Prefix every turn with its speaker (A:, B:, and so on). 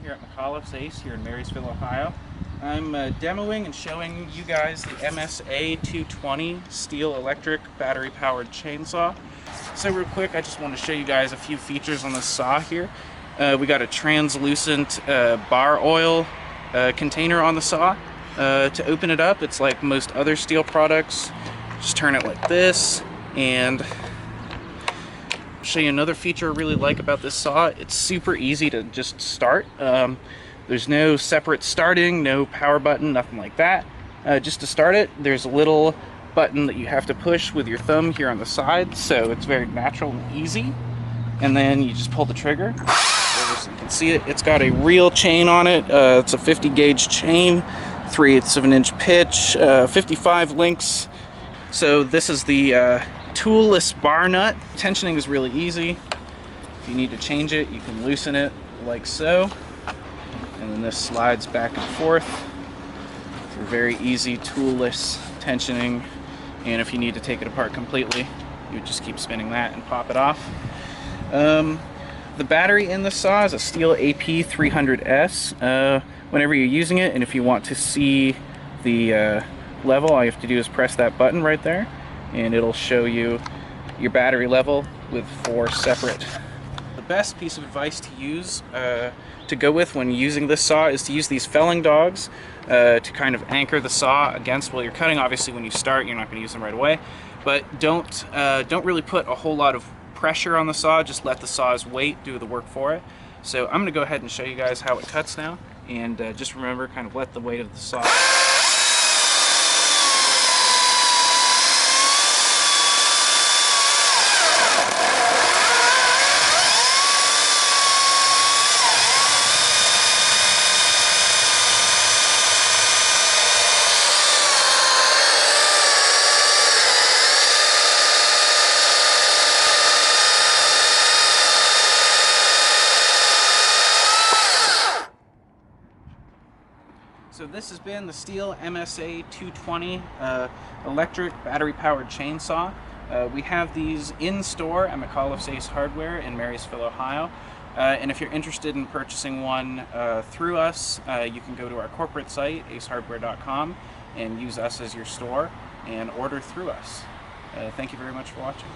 A: here at McAuliffe's Ace here in Marysville, Ohio. I'm demoing and showing you guys the MSA 220 Stihl electric battery powered chainsaw. So real quick, I just want to show you guys a few features on this saw here. We got a translucent bar oil container on the saw. To open it up, it's like most other Stihl products. Just turn it like this, and I'll show you another feature I really like about this saw. It's super easy to just start. There's no separate starting, no power button, nothing like that. Just to start it, there's a little button that you have to push with your thumb here on the side, so it's very natural and easy. And then you just pull the trigger. So you can see it. It's got a real chain on it. It's a 50 gauge chain, 3/8 of an inch pitch, 55 links. So this is the toolless bar nut. Tensioning is really easy. If you need to change it, you can loosen it like so. And then this slides back and forth for very easy toolless tensioning. And if you need to take it apart completely, you just keep spinning that and pop it off. The battery in the saw is a Stihl AP300S. Whenever you're using it, and if you want to see the level, all you have to do is press that button right there, and it'll show you your battery level with 4 separate. The best piece of advice to use to go with when using this saw is to use these felling dogs to kind of anchor the saw against while you're cutting. Obviously, when you start, you're not going to use them right away, but don't really put a whole lot of pressure on the saw. Just let the saw's weight do the work for it. So I'm going to go ahead and show you guys how it cuts now, and just remember, kind of let the weight of the saw. So this has been the Stihl MSA 220 electric battery-powered chainsaw. We have these in store at McAuliffe's Ace Hardware in Marysville, Ohio. And if you're interested in purchasing one through us, you can go to our corporate site, acehardware.com, and use us as your store and order through us. Thank you very much for watching.